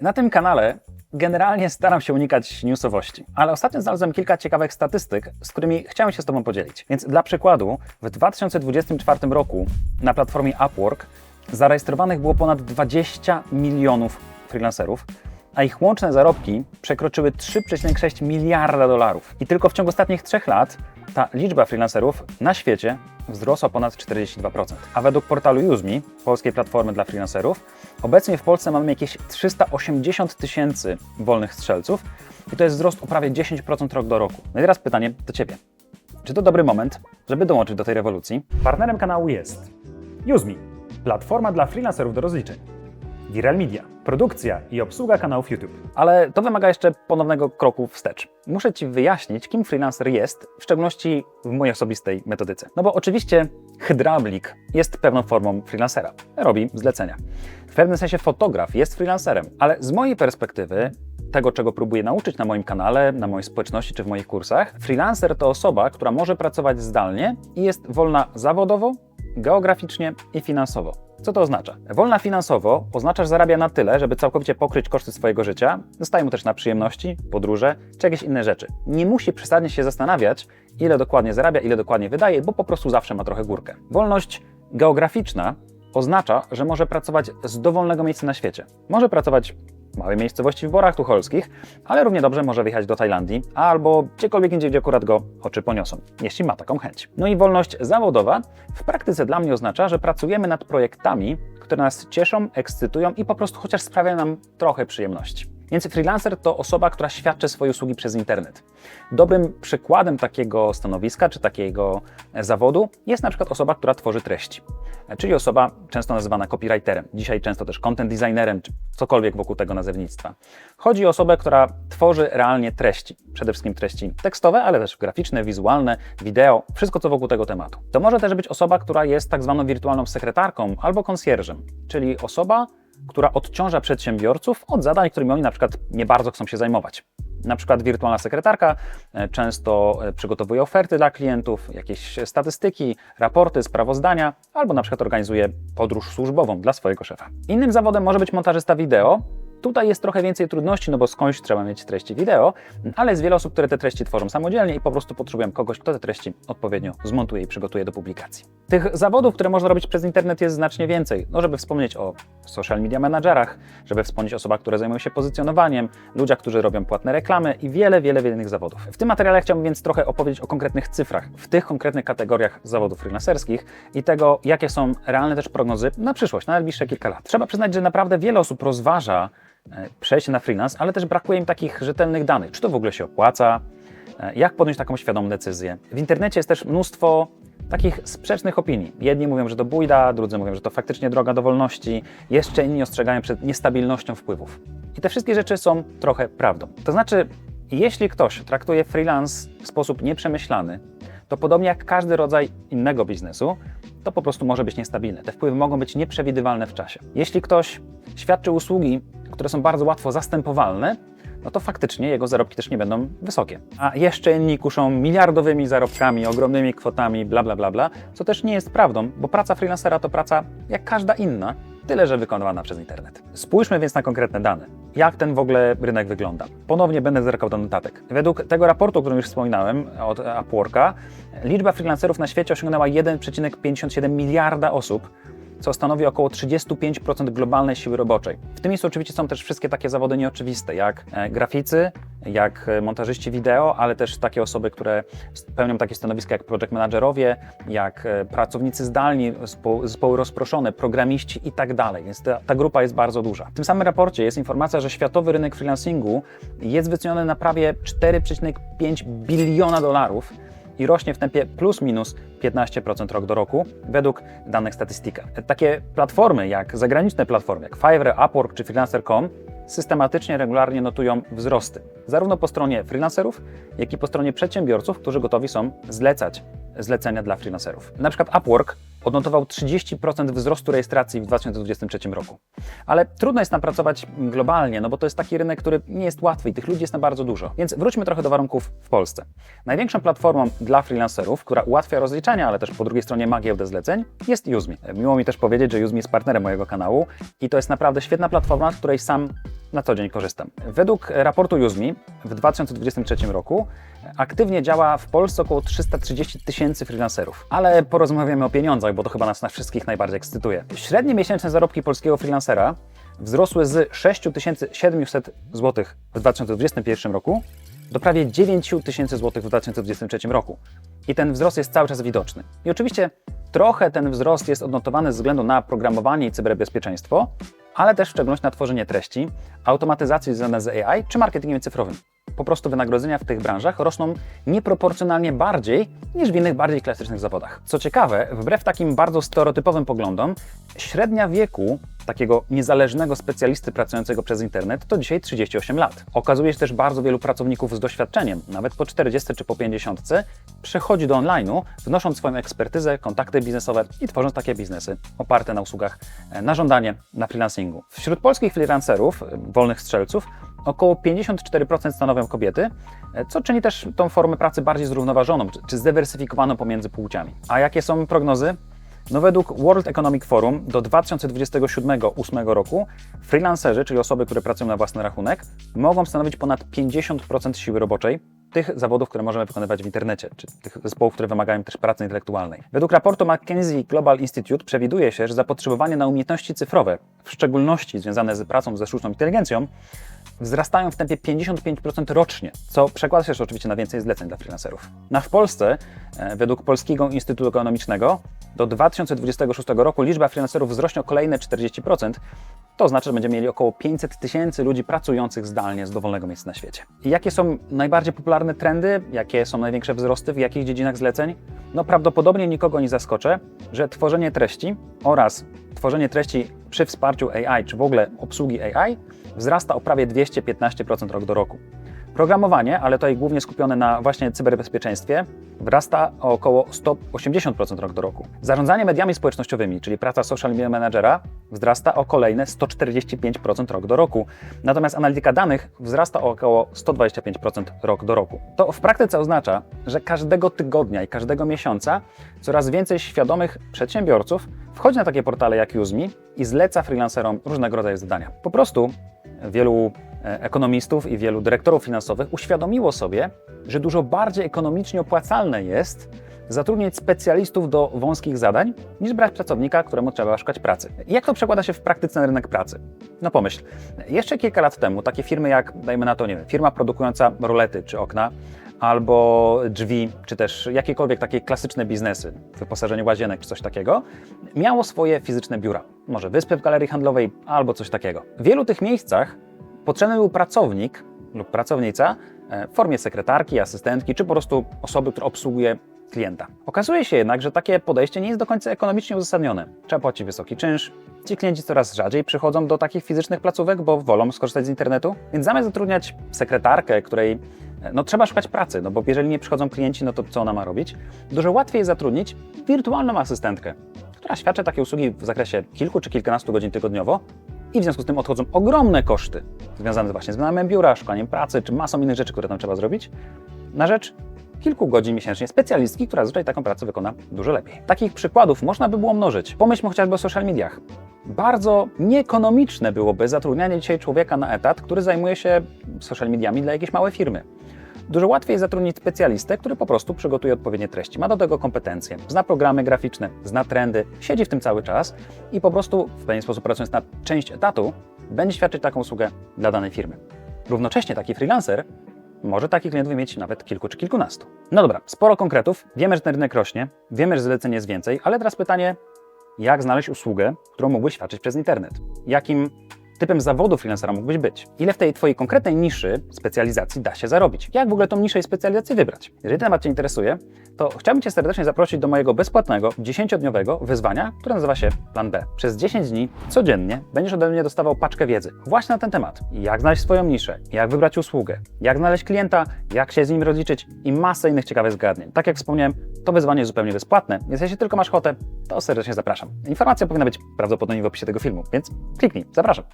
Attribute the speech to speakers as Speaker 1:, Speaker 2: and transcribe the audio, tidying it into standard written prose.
Speaker 1: Na tym kanale generalnie staram się unikać newsowości, ale ostatnio znalazłem kilka ciekawych statystyk, z którymi chciałem się z Tobą podzielić. Więc dla przykładu, w 2024 roku na platformie Upwork zarejestrowanych było ponad 20 milionów freelancerów, a ich łączne zarobki przekroczyły 3,6 miliarda dolarów. I tylko w ciągu ostatnich 3 lat ta liczba freelancerów na świecie wzrosła ponad 42%. A według portalu Uzme, polskiej platformy dla freelancerów, obecnie w Polsce mamy jakieś 380 tysięcy wolnych strzelców i to jest wzrost o prawie 10% rok do roku. No i teraz pytanie do Ciebie. Czy to dobry moment, żeby dołączyć do tej rewolucji? Partnerem kanału jest Uzme, platforma dla freelancerów do rozliczeń. Viral Media, produkcja i obsługa kanałów YouTube. Ale to wymaga jeszcze ponownego kroku wstecz. Muszę Ci wyjaśnić, kim freelancer jest, w szczególności w mojej osobistej metodyce. No bo oczywiście hydraulik jest pewną formą freelancera. Robi zlecenia. W pewnym sensie fotograf jest freelancerem, ale z mojej perspektywy, tego czego próbuję nauczyć na moim kanale, na mojej społeczności czy w moich kursach, freelancer to osoba, która może pracować zdalnie i jest wolna zawodowo, geograficznie i finansowo. Co to oznacza? Wolna finansowo oznacza, że zarabia na tyle, żeby całkowicie pokryć koszty swojego życia, zostaje mu też na przyjemności, podróże czy jakieś inne rzeczy. Nie musi przesadnie się zastanawiać, ile dokładnie zarabia, ile dokładnie wydaje, bo po prostu zawsze ma trochę górkę. Wolność geograficzna oznacza, że może pracować z dowolnego miejsca na świecie. Może pracować w małej miejscowości w Borach Tucholskich, ale równie dobrze może wyjechać do Tajlandii albo gdziekolwiek indziej, gdzie akurat go oczy poniosą, jeśli ma taką chęć. No i wolność zawodowa w praktyce dla mnie oznacza, że pracujemy nad projektami, które nas cieszą, ekscytują i po prostu chociaż sprawiają nam trochę przyjemności. Więc freelancer to osoba, która świadczy swoje usługi przez internet. Dobrym przykładem takiego stanowiska czy takiego zawodu jest na przykład osoba, która tworzy treści. Czyli osoba często nazywana copywriterem, dzisiaj często też content designerem, czy cokolwiek wokół tego nazewnictwa. Chodzi o osobę, która tworzy realnie treści. Przede wszystkim treści tekstowe, ale też graficzne, wizualne, wideo, wszystko co wokół tego tematu. To może też być osoba, która jest tak zwaną wirtualną sekretarką albo konsjerżem, czyli osoba, która odciąża przedsiębiorców od zadań, którymi oni na przykład nie bardzo chcą się zajmować. Na przykład wirtualna sekretarka często przygotowuje oferty dla klientów, jakieś statystyki, raporty, sprawozdania, albo na przykład organizuje podróż służbową dla swojego szefa. Innym zawodem może być montażysta wideo. Tutaj jest trochę więcej trudności, no bo skądś trzeba mieć treści wideo, ale jest wiele osób, które te treści tworzą samodzielnie i po prostu potrzebują kogoś, kto te treści odpowiednio zmontuje i przygotuje do publikacji. Tych zawodów, które można robić przez internet jest znacznie więcej. No, żeby wspomnieć o social media managerach, żeby wspomnieć o osobach, które zajmują się pozycjonowaniem, ludziach, którzy robią płatne reklamy i wiele innych zawodów. W tym materiale chciałbym więc trochę opowiedzieć o konkretnych cyfrach, w tych konkretnych kategoriach zawodów freelancerskich i tego, jakie są realne też prognozy na przyszłość, na najbliższe kilka lat. Trzeba przyznać, że naprawdę wiele osób rozważa przejście na freelance, ale też brakuje im takich rzetelnych danych. Czy to w ogóle się opłaca? Jak podjąć taką świadomą decyzję? W internecie jest też mnóstwo takich sprzecznych opinii. Jedni mówią, że to bujda, drudzy mówią, że to faktycznie droga do wolności, jeszcze inni ostrzegają przed niestabilnością wpływów. I te wszystkie rzeczy są trochę prawdą. To znaczy, jeśli ktoś traktuje freelance w sposób nieprzemyślany, to podobnie jak każdy rodzaj innego biznesu, to po prostu może być niestabilne. Te wpływy mogą być nieprzewidywalne w czasie. Jeśli ktoś świadczy usługi, które są bardzo łatwo zastępowalne, no to faktycznie jego zarobki też nie będą wysokie. A jeszcze inni kuszą miliardowymi zarobkami, ogromnymi kwotami, bla, bla, bla, bla, co też nie jest prawdą, bo praca freelancera to praca jak każda inna, tyle że wykonywana przez internet. Spójrzmy więc na konkretne dane. Jak ten w ogóle rynek wygląda? Ponownie będę zerkał do notatek. Według tego raportu, o którym już wspominałem, od Upworka, liczba freelancerów na świecie osiągnęła 1,57 miliarda osób, co stanowi około 35% globalnej siły roboczej. W tym miejscu oczywiście są też wszystkie takie zawody nieoczywiste, jak graficy, jak montażyści wideo, ale też takie osoby, które pełnią takie stanowiska jak project managerowie, jak pracownicy zdalni, zespoły rozproszone, programiści i tak dalej. Więc ta grupa jest bardzo duża. W tym samym raporcie jest informacja, że światowy rynek freelancingu jest wyceniony na prawie 4,5 biliona dolarów i rośnie w tempie plus minus 15% rok do roku, według danych Statystyka. Takie platformy, jak zagraniczne platformy, jak Fiverr, Upwork czy Freelancer.com systematycznie, regularnie notują wzrosty, zarówno po stronie freelancerów, jak i po stronie przedsiębiorców, którzy gotowi są zlecać zlecenia dla freelancerów. Na przykład Upwork odnotował 30% wzrostu rejestracji w 2023 roku. Ale trudno jest nam pracować globalnie, no bo to jest taki rynek, który nie jest łatwy i tych ludzi jest na bardzo dużo. Więc wróćmy trochę do warunków w Polsce. Największą platformą dla freelancerów, która ułatwia rozliczania, ale też po drugiej stronie ma giełdę zleceń, jest Uzme. Miło mi też powiedzieć, że Uzme jest partnerem mojego kanału i to jest naprawdę świetna platforma, w której sam na co dzień korzystam. Według raportu Use Me w 2023 roku aktywnie działa w Polsce około 330 tysięcy freelancerów. Ale porozmawiamy o pieniądzach, bo to chyba nas wszystkich najbardziej ekscytuje. Średnie miesięczne zarobki polskiego freelancera wzrosły z 6700 zł w 2021 roku do prawie 9000 zł w 2023 roku. I ten wzrost jest cały czas widoczny. I oczywiście trochę ten wzrost jest odnotowany ze względu na programowanie i cyberbezpieczeństwo, ale też w szczególności na tworzenie treści, automatyzacje związane z AI czy marketingiem cyfrowym. Po prostu wynagrodzenia w tych branżach rosną nieproporcjonalnie bardziej niż w innych bardziej klasycznych zawodach. Co ciekawe, wbrew takim bardzo stereotypowym poglądom, średnia wieku takiego niezależnego specjalisty pracującego przez internet to dzisiaj 38 lat. Okazuje się też bardzo wielu pracowników z doświadczeniem, nawet po 40 czy po 50, przechodzi do online'u, wnosząc swoją ekspertyzę, kontakty biznesowe i tworząc takie biznesy oparte na usługach na żądanie, na freelancingu. Wśród polskich freelancerów, wolnych strzelców, około 54% stanowią kobiety, co czyni też tą formę pracy bardziej zrównoważoną czy zdywersyfikowaną pomiędzy płciami. A jakie są prognozy? No według World Economic Forum do 2027-2028 roku freelancerzy, czyli osoby, które pracują na własny rachunek, mogą stanowić ponad 50% siły roboczej tych zawodów, które możemy wykonywać w internecie, czy tych zespołów, które wymagają też pracy intelektualnej. Według raportu McKinsey Global Institute przewiduje się, że zapotrzebowanie na umiejętności cyfrowe, w szczególności związane z pracą ze sztuczną inteligencją, wzrastają w tempie 55% rocznie, co przekłada się też oczywiście na więcej zleceń dla freelancerów. No w Polsce, według Polskiego Instytutu Ekonomicznego, do 2026 roku liczba freelancerów wzrośnie o kolejne 40%. To znaczy, że będziemy mieli około 500 tysięcy ludzi pracujących zdalnie z dowolnego miejsca na świecie. I jakie są najbardziej popularne trendy? Jakie są największe wzrosty? W jakich dziedzinach zleceń? No prawdopodobnie nikogo nie zaskoczę, że tworzenie treści oraz tworzenie treści przy wsparciu AI, czy w ogóle obsługi AI, wzrasta o prawie 215% rok do roku. Programowanie, ale tutaj głównie skupione na właśnie cyberbezpieczeństwie, wzrasta o około 180% rok do roku. Zarządzanie mediami społecznościowymi, czyli praca social media managera, wzrasta o kolejne 145% rok do roku. Natomiast analityka danych wzrasta o około 125% rok do roku. To w praktyce oznacza, że każdego tygodnia i każdego miesiąca coraz więcej świadomych przedsiębiorców wchodzi na takie portale jak Use Me i zleca freelancerom różnego rodzaju zadania. Po prostu wielu ekonomistów i wielu dyrektorów finansowych uświadomiło sobie, że dużo bardziej ekonomicznie opłacalne jest zatrudnić specjalistów do wąskich zadań, niż brać pracownika, któremu trzeba szukać pracy. I jak to przekłada się w praktyce na rynek pracy? No pomyśl, jeszcze kilka lat temu takie firmy jak, dajmy na to, nie wiem, firma produkująca rolety czy okna, albo drzwi, czy też jakiekolwiek takie klasyczne biznesy, wyposażenie łazienek czy coś takiego, miało swoje fizyczne biura. Może wyspy w galerii handlowej albo coś takiego. W wielu tych miejscach potrzebny był pracownik lub pracownica w formie sekretarki, asystentki, czy po prostu osoby, która obsługuje klienta. Okazuje się jednak, że takie podejście nie jest do końca ekonomicznie uzasadnione. Trzeba płacić wysoki czynsz, ci klienci coraz rzadziej przychodzą do takich fizycznych placówek, bo wolą skorzystać z internetu, więc zamiast zatrudniać sekretarkę, której trzeba szukać pracy, bo jeżeli nie przychodzą klienci, no to co ona ma robić? Dużo łatwiej jest zatrudnić wirtualną asystentkę, która świadczy takie usługi w zakresie kilku czy kilkunastu godzin tygodniowo i w związku z tym odchodzą ogromne koszty związane właśnie z wynajmem biura, szukaniem pracy czy masą innych rzeczy, które tam trzeba zrobić, na rzecz kilku godzin miesięcznie specjalistki, która zazwyczaj taką pracę wykona dużo lepiej. Takich przykładów można by było mnożyć. Pomyślmy chociażby o social mediach. Bardzo nieekonomiczne byłoby zatrudnianie dzisiaj człowieka na etat, który zajmuje się social mediami dla jakiejś małej firmy. Dużo łatwiej jest zatrudnić specjalistę, który po prostu przygotuje odpowiednie treści, ma do tego kompetencje, zna programy graficzne, zna trendy, siedzi w tym cały czas i po prostu w pewien sposób pracując na część etatu, będzie świadczyć taką usługę dla danej firmy. Równocześnie taki freelancer może takich klientów mieć nawet kilku czy kilkunastu. No dobra, sporo konkretów, wiemy, że ten rynek rośnie, wiemy, że zleceń jest więcej, ale teraz pytanie, jak znaleźć usługę, którą mógłbyś świadczyć przez internet? Jakim typem zawodu freelancera mógłbyś być? Ile w tej twojej konkretnej niszy specjalizacji da się zarobić? Jak w ogóle tą niszę i specjalizację wybrać? Jeżeli temat Cię interesuje, to chciałbym Cię serdecznie zaprosić do mojego bezpłatnego, 10-dniowego wyzwania, które nazywa się Plan B. Przez 10 dni codziennie będziesz ode mnie dostawał paczkę wiedzy właśnie na ten temat. Jak znaleźć swoją niszę, jak wybrać usługę, jak znaleźć klienta, jak się z nim rozliczyć i masę innych ciekawych zagadnień. Tak jak wspomniałem, to wyzwanie jest zupełnie bezpłatne, więc jeśli tylko masz ochotę, to serdecznie zapraszam. Informacja powinna być prawdopodobnie w opisie tego filmu, więc kliknij, zapraszam.